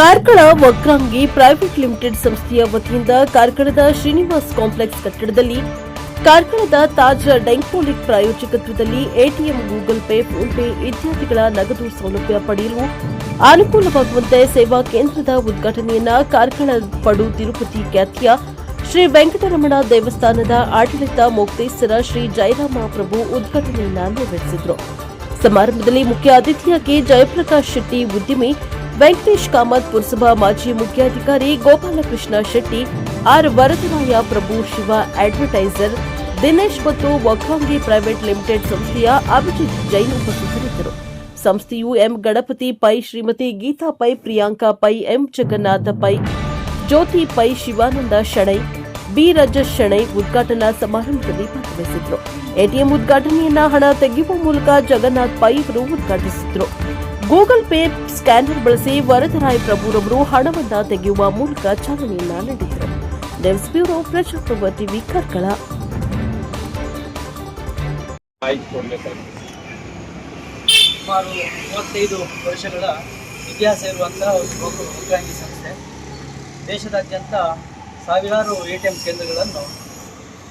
Karkala ವಕ್ರಾಂಗಿ private limited ಸಂಸ್ಥೆಯ ವತಿಯಿಂದ ಕಾರ್ಕಳದ Srinivas complex ಕಟ್ಟಡದಲ್ಲಿ ಕಾರ್ಕಳದ ತಾಜ್ ಡೈಂಕೋಲಿಕ್ ಪ್ರಾಯೋಜಕತ್ವದಲ್ಲಿ ATM, Google Pay, PhonePe ಇತ್ಯಾದಿಗಳ ನಗದು ಸೌಲಭ್ಯ ಪಡೆಯಲು ಅನುಕೂಲವಾಗುವಂತೆ ಸೇವಾ ಕೇಂದ್ರದ ಉದ್ಘಾಟನೆಯನ್ನ ಕಾರ್ಕಳ ಪಡು ತಿರುಪತಿ ಖ್ಯಾತಿಯ ಶ್ರೀ ವೆಂಕಟರಮಣ ದೇವಸ್ಥಾನದ ಆಡಳಿತ ಮೊಕ್ತೇಸರ ಶ್ರೀ ಜಯರಾಮ ಪ್ರಭು ಉದ್ಘಾಟನೆಯನ್ನ ನೆರವೇರಿಸಿದರು. ಸಮಾರಂಭದಲ್ಲಿ ಮುಖ್ಯ ಅತಿಥಿಯಾಗಿ ಜಯಪ್ರಕಾಶ್ ಶೆಟ್ಟಿ ಉದ್ಯಮಿ, ವೆಂಕಟೇಶ್ ಕಾಮತ್ ಪುರಸಭಾ ಮಾಜಿ ಮುಖ್ಯಾಧಿಕಾರಿ ಗೋಪಾಲಕೃಷ್ಣ ಶೆಟ್ಟಿ, ಆರ್ ವರದರಾಯ ಪ್ರಭು ಶಿವ ಅಡ್ವರ್ಟೈಸರ್, ದಿನೇಶ್ ಮತ್ತು ವಕ್ರಾಂಗಿ ಪ್ರೈವೇಟ್ ಲಿಮಿಟೆಡ್ ಸಂಸ್ಥೆಯ ಅಭಿಜಿತ್ ಜೈನ್ ಉಪಸ್ಥಿತರಿದ್ದರು. ಸಂಸ್ಥೆಯು M Ganapathi Pai, Shrimati Geetha Pai, Priyanka Pai, M Jagannatha Pai, Jyothi Pai, Shivananda Shenoy, B Rajas Shenoy ಉದ್ಘಾಟನಾ ಸಮಾರಂಭದಲ್ಲಿ ಭಾಗವಹಿಸಿದ್ರು. ಎಟಿಎಂ ಉದ್ಘಾಟನೆಯನ್ನ ಹಣ ತೆಗೆಯುವ ಮೂಲಕ ಜಗನ್ನಾಥ್ ಪೈ ಅವರು ಉದ್ಘಾಟಿಸಿದ್ರು. ಗೂಗಲ್ ಪೇ ಸ್ಕ್ಯಾನರ್ ಬಳಸಿ ವರದರಾಯ ಪ್ರಭುರವರು ಹಣವನ್ನ ತೆಗೆಯುವ ಮೂಲಕ ಚಾಲನೆಯನ್ನ ನೀಡಿದರು. News bureau, Prajaprabha TV, Karkala. ಸುಮಾರು 35 ವರ್ಷಗಳ ಇತಿಹಾಸ ಇರುವಂತಹ ಒಂದು ವಕ್ರಾಂಗಿ ಸಂಸ್ಥೆ ದೇಶದಾದ್ಯಂತ ಸಾವಿರಾರು ಎಟಿಎಂ ಕೇಂದ್ರಗಳನ್ನು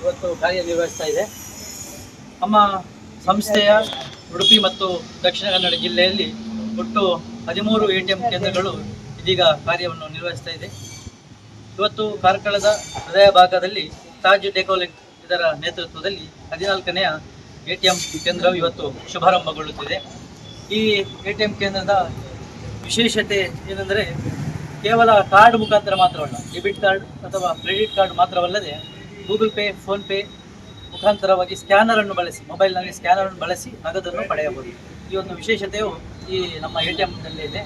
ಇವತ್ತು ಕಾರ್ಯನಿರ್ವಹಿಸ್ತಾ ಇದೆ. ನಮ್ಮ ಸಂಸ್ಥೆಯ ಉಡುಪಿ ಮತ್ತು ದಕ್ಷಿಣ ಕನ್ನಡ ಜಿಲ್ಲೆಯಲ್ಲಿ ಒಟ್ಟು 13 ಎಟಿಎಂ ಕೇಂದ್ರಗಳು ಇದೀಗ ಕಾರ್ಯವನ್ನು ನಿರ್ವಹಿಸ್ತಾ ಇದೆ. ಇವತ್ತು ಕಾರ್ಕಳದ ಹೃದಯ ಭಾಗದಲ್ಲಿ ತಾಜ್ ಡೈಂಕೋಲಿಕ್ ಇದರ ನೇತೃತ್ವದಲ್ಲಿ 14ನೇ ಎಟಿಎಂ ಕೇಂದ್ರವು ಇವತ್ತು ಶುಭಾರಂಭಗೊಳ್ಳುತ್ತಿದೆ. ಈ ಎಟಿಎಂ ಕೇಂದ್ರದ ವಿಶೇಷತೆ ಏನೆಂದರೆ ಕೇವಲ ಕಾರ್ಡ್ ಮುಖಾಂತರ ಮಾತ್ರವಲ್ಲ, ಡೆಬಿಟ್ ಕಾರ್ಡ್ ಅಥವಾ ಕ್ರೆಡಿಟ್ ಕಾರ್ಡ್ ಮಾತ್ರವಲ್ಲದೆ ಗೂಗಲ್ ಪೇ, ಫೋನ್ ಪೇ ಮುಖಾಂತರವಾಗಿ ಸ್ಕ್ಯಾನರನ್ನು ಬಳಸಿ, ಮೊಬೈಲ್ನಲ್ಲಿ ಸ್ಕ್ಯಾನರನ್ನು ಬಳಸಿ ನಗದನ್ನು ಪಡೆಯಬಹುದು. ಈ ಒಂದು ವಿಶೇಷತೆಯು ಈ ನಮ್ಮ ಎಟಿಎಂನಲ್ಲಿ ಇದೆ.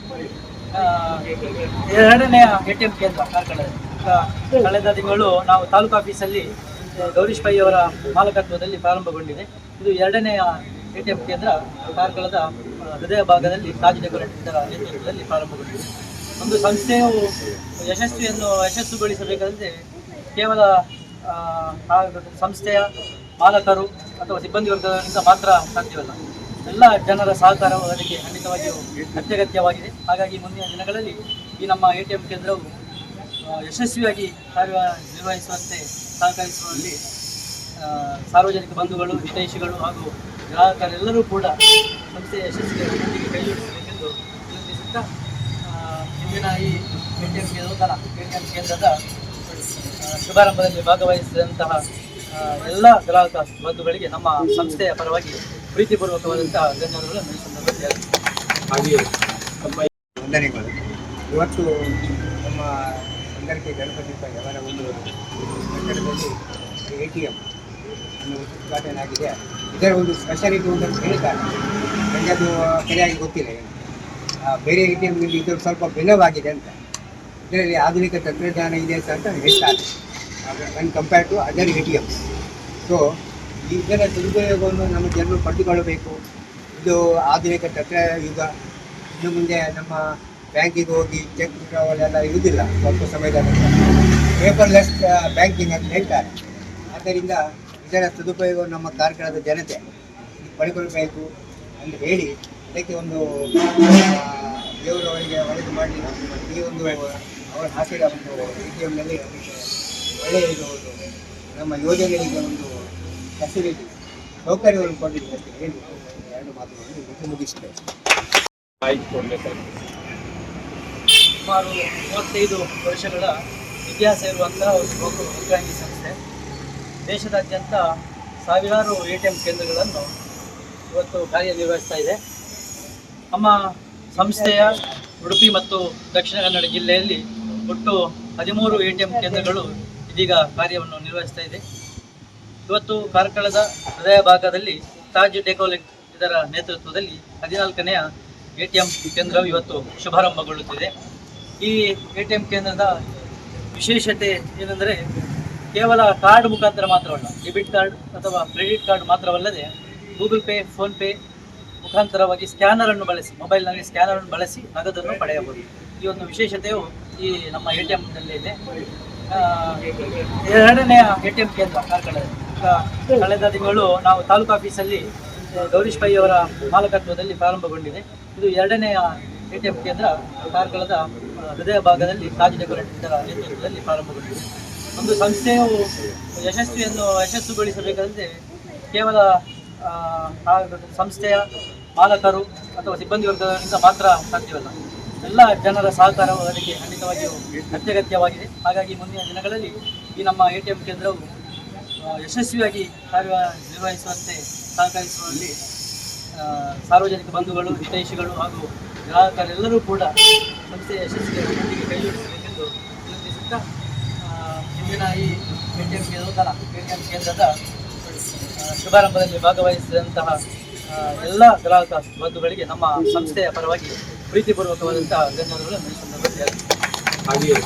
ಎರಡನೆಯ ಎಟಿಎಂ ಕೇಂದ್ರ ಕಾರ್ಕಳದಲ್ಲಿ ಕಳೆದ ತಿಂಗಳು ನಾವು ತಾಲೂಕು ಆಫೀಸಲ್ಲಿ ಗೌರೀಶ್ ಪೈ ಅವರ ಮಾಲಕತ್ವದಲ್ಲಿ ಪ್ರಾರಂಭಗೊಂಡಿದೆ. ಇದು ಎರಡನೆಯ ಎಟಿಎಂ ಕೇಂದ್ರ ಕಾರ್ಕಳದ ಹೃದಯ ಭಾಗದಲ್ಲಿ ತಾಜ್ ಡೈಂಕೋಲಿಕ್ ಇದರ ನೇತೃತ್ವದಲ್ಲಿ ಪ್ರಾರಂಭಗೊಂಡಿದೆ. ಒಂದು ಸಂಸ್ಥೆಯು ಯಶಸ್ಸುಗೊಳಿಸಬೇಕಾದರೆ ಕೇವಲ ಸಂಸ್ಥೆಯ ಮಾಲಕರು ಅಥವಾ ಸಿಬ್ಬಂದಿ ವರ್ಗದಿಂದ ಮಾತ್ರ ಸಾಧ್ಯವಲ್ಲ. ಎಲ್ಲ ಜನರ ಸಹಕಾರವು ಅದಕ್ಕೆ ಖಂಡಿತವಾಗಿಯೂ ಅತ್ಯಗತ್ಯವಾಗಿದೆ. ಹಾಗಾಗಿ ಮುಂದಿನ ದಿನಗಳಲ್ಲಿ ಈ ನಮ್ಮ ಎಟಿಎಂ ಕೇಂದ್ರವು ಯಶಸ್ವಿಯಾಗಿ ಕಾರ್ಯನಿರ್ವಹಿಸುವಂತೆ ಸಹಕರಿಸುವಲ್ಲಿ ಸಾರ್ವಜನಿಕ ಬಂಧುಗಳು, ಹಿತೈಷಿಗಳು ಹಾಗೂ ಗ್ರಾಹಕರೆಲ್ಲರೂ ಕೂಡ ಸಂಸ್ಥೆಯ ಯಶಸ್ಸಿಗೆ ನಮ್ಮೊಂದಿಗೆ ಕೈ ಜೋಡಿಸಬೇಕೆಂದು ವಿನಂತಿಸುತ್ತಾ, ಇಂದಿನ ಈ ನೂತನ ಎಟಿಎಂ ಕೇಂದ್ರದ ಶುಭಾರಂಭದಲ್ಲಿ ಭಾಗವಹಿಸಿದಂತಹ ಎಲ್ಲ ಗ್ರಾಹಕ ಬಂಧುಗಳಿಗೆ ನಮ್ಮ ಸಂಸ್ಥೆಯ ಪರವಾಗಿ ಪ್ರೀತಿಪೂರ್ವಕವಾದಂತಹ ಧನ್ಯವಾದಗಳನ್ನು ಈ ಸಂದರ್ಭದಲ್ಲಿ ಹಾಗೆಯೇ ವಂದನೆಗಳು. ಇವತ್ತು ನಮ್ಮ ಸಂದರ್ಭ ಗಣಪತಿ ಅವರ ಒಂದು ಕಟ್ಟಡದಲ್ಲಿ ಎಟಿಎಂ ಉದ್ಘಾಟನೆ ಆಗಿದೆ. ಇದರ ಒಂದು ಸ್ಪೆಷಾಲಿಟಿ ಒಂದನ್ನು ಹೇಳಿದ್ದಾರೆ. ನನಗೆ ಅದು ಸರಿಯಾಗಿ ಗೊತ್ತಿಲ್ಲ. ಬೇರೆ ಎಟಿಎಂನಲ್ಲಿ ಇದು ಸ್ವಲ್ಪ ಭಿನ್ನವಾಗಿದೆ ಅಂತ, ಇದರಲ್ಲಿ ಆಧುನಿಕ ತಂತ್ರಜ್ಞಾನ ಇದೆ ಅಂತ ಹೇಳ್ತಾರೆ when compared to other ATMs. So ಇದರ ಸದುಪಯೋಗವನ್ನು ನಮ್ಮ ಜನರು ಪಡೆದುಕೊಳ್ಳಬೇಕು. ಇದು ಆಧುನಿಕ ತಂತ್ರಯುಗ. ಇನ್ನು ಮುಂದೆ ನಮ್ಮ ಬ್ಯಾಂಕಿಗೆ ಹೋಗಿ ಚೆಕ್ ವಿಡ್ರಾವಲ್ ಇರುವುದಿಲ್ಲ. ಸ್ವಲ್ಪ ಸಮಯದ ನಂತರ ಪೇಪರ್ಲೆಸ್ ಬ್ಯಾಂಕಿಂಗ್ ಅಂತ ಹೇಳ್ತಾರೆ. ಆದ್ದರಿಂದ ಇದರ ಸದುಪಯೋಗವನ್ನು ನಮ್ಮ ಕಾರ್ಕಳದ ಜನತೆ ಪಡೆದುಕೊಳ್ಳಬೇಕು ಅಂತ ಹೇಳಿ, ಇದಕ್ಕೆ ಒಂದು ದೇವರು ಅವರಿಗೆ ಒಳ್ಳೆಯದು ಮಾಡಿ ಈ ಒಂದು ಅವರು ಹಾಕಿದ ಒಂದು ಎಟಿಎಂನಲ್ಲಿ ಒಳ್ಳೆಯ ಇದು ನಮ್ಮ ಯೋಜನೆಗಳಿಗೆ ಒಂದು ಫೆಸಿಲಿಟಿ ಸೌಕರ್ಯವನ್ನು ಕೊಟ್ಟಿದೆ ಅಂತ ಹೇಳಿ ಎರಡು ಮಾತುಗಳನ್ನು ಮುಗಿಸ್ತೇವೆ. ಸುಮಾರು 35 ವರ್ಷಗಳ ಇತಿಹಾಸ ಇರುವಂತಹ ಒಂದು ವಕ್ರಾಂಗಿ ಸಂಸ್ಥೆ ದೇಶದಾದ್ಯಂತ ಸಾವಿರಾರು ಎಟಿಎಂ ಕೇಂದ್ರಗಳನ್ನು ಇವತ್ತು ಕಾರ್ಯನಿರ್ವಹಿಸ್ತಾ ಇದೆ. ನಮ್ಮ ಸಂಸ್ಥೆಯ ಉಡುಪಿ ಮತ್ತು ದಕ್ಷಿಣ ಕನ್ನಡ ಜಿಲ್ಲೆಯಲ್ಲಿ ಒಟ್ಟು 13 ಎಟಿಎಂ ಕೇಂದ್ರಗಳು ಇದೀಗ ಕಾರ್ಯವನ್ನು ನಿರ್ವಹಿಸ್ತಾ ಇದೆ. ಇವತ್ತು ಕಾರ್ಕಳದ ಹೃದಯ ಭಾಗದಲ್ಲಿ ತಾಜ್ ಡೈಂಕೋಲಿಕ್ ಇದರ ನೇತೃತ್ವದಲ್ಲಿ 14ನೇ ಎಟಿಎಂ ಕೇಂದ್ರವು ಇವತ್ತು ಶುಭಾರಂಭಗೊಳ್ಳುತ್ತಿದೆ. ಈ ಎಟಿಎಂ ಕೇಂದ್ರದ ವಿಶೇಷತೆ ಏನೆಂದರೆ ಕೇವಲ ಕಾರ್ಡ್ ಮುಖಾಂತರ ಮಾತ್ರವಲ್ಲ, ಡೆಬಿಟ್ ಕಾರ್ಡ್ ಅಥವಾ ಕ್ರೆಡಿಟ್ ಕಾರ್ಡ್ ಮಾತ್ರವಲ್ಲದೆ ಗೂಗಲ್ ಪೇ, ಫೋನ್ ಪೇ ಮುಖಾಂತರವಾಗಿ ಸ್ಕ್ಯಾನರನ್ನು ಬಳಸಿ, ಮೊಬೈಲ್ನಲ್ಲಿ ಸ್ಕ್ಯಾನರನ್ನು ಬಳಸಿ ನಗದನ್ನು ಪಡೆಯಬಹುದು. ಈ ಒಂದು ವಿಶೇಷತೆಯು ಈ ನಮ್ಮ ಎಟಿಎಂನಲ್ಲಿ ಇದೆ. ಎರಡನೆಯ ಎಟಿಎಂ ಕೇಂದ್ರ ಕಾರ್ಕಳದಲ್ಲಿ ಕಳೆದ ತಿಂಗಳು ನಾವು ತಾಲೂಕು ಆಫೀಸಲ್ಲಿ ಗೌರೀಶ್ ಪೈ ಅವರ ಮಾಲಕತ್ವದಲ್ಲಿ ಪ್ರಾರಂಭಗೊಂಡಿದೆ. ಇದು ಎರಡನೆಯ ಎಟಿಎಂ ಕೇಂದ್ರ ಕಾರ್ಕಳದ ಹೃದಯ ಭಾಗದಲ್ಲಿ ತಾಜ್ ಡೆಕೋರೇಟರ್ ಇದರ ನೇತೃತ್ವದಲ್ಲಿ ಪ್ರಾರಂಭಗೊಂಡಿದೆ. ಒಂದು ಸಂಸ್ಥೆಯು ಯಶಸ್ಸುಗೊಳಿಸಬೇಕಾದ್ರೆ ಕೇವಲ ಆ ಸಂಸ್ಥೆಯ ಮಾಲಕರು ಅಥವಾ ಸಿಬ್ಬಂದಿ ವರ್ಗದಿಂದ ಮಾತ್ರ ಸಾಧ್ಯವಲ್ಲ. ಎಲ್ಲ ಜನರ ಸಹಕಾರವು ಅದಕ್ಕೆ ಖಂಡಿತವಾಗಿಯೂ ಅತ್ಯಗತ್ಯವಾಗಿದೆ. ಹಾಗಾಗಿ ಮುಂದಿನ ದಿನಗಳಲ್ಲಿ ಈ ನಮ್ಮ ATM ಕೇಂದ್ರವು ಯಶಸ್ವಿಯಾಗಿ ಕಾರ್ಯನಿರ್ವಹಿಸುವಂತೆ ಸಹಕರಿಸುವಲ್ಲಿ ಸಾರ್ವಜನಿಕ ಬಂಧುಗಳು, ಹಿತೈಷಿಗಳು ಹಾಗೂ ಗ್ರಾಹಕರೆಲ್ಲರೂ ಕೂಡ ಸಂಸ್ಥೆಯ ಯಶಸ್ಸಿಗೆ ಒಟ್ಟಿಗೆ ಕೈ ಜೋಡಿಸಬೇಕೆಂದು ವಿನಂತಿಸುತ್ತಾ ಇಂದಿನ ಈ ನೂತನ ATM ಕೇಂದ್ರದ ಶುಭಾರಂಭದಲ್ಲಿ ಭಾಗವಹಿಸಿದಂತಹ ಎಲ್ಲ ಗ್ರಾಹಕ ಬಂಧುಗಳಿಗೆ ನಮ್ಮ ಸಂಸ್ಥೆಯ ಪರವಾಗಿ ಪ್ರೀತಿಪೂರ್ವಕವಾದಂತಹ ಧನ್ಯವಾದಗಳನ್ನು ಈ ಸಂದರ್ಭದಲ್ಲಿ ಹಾಗೆಯೇ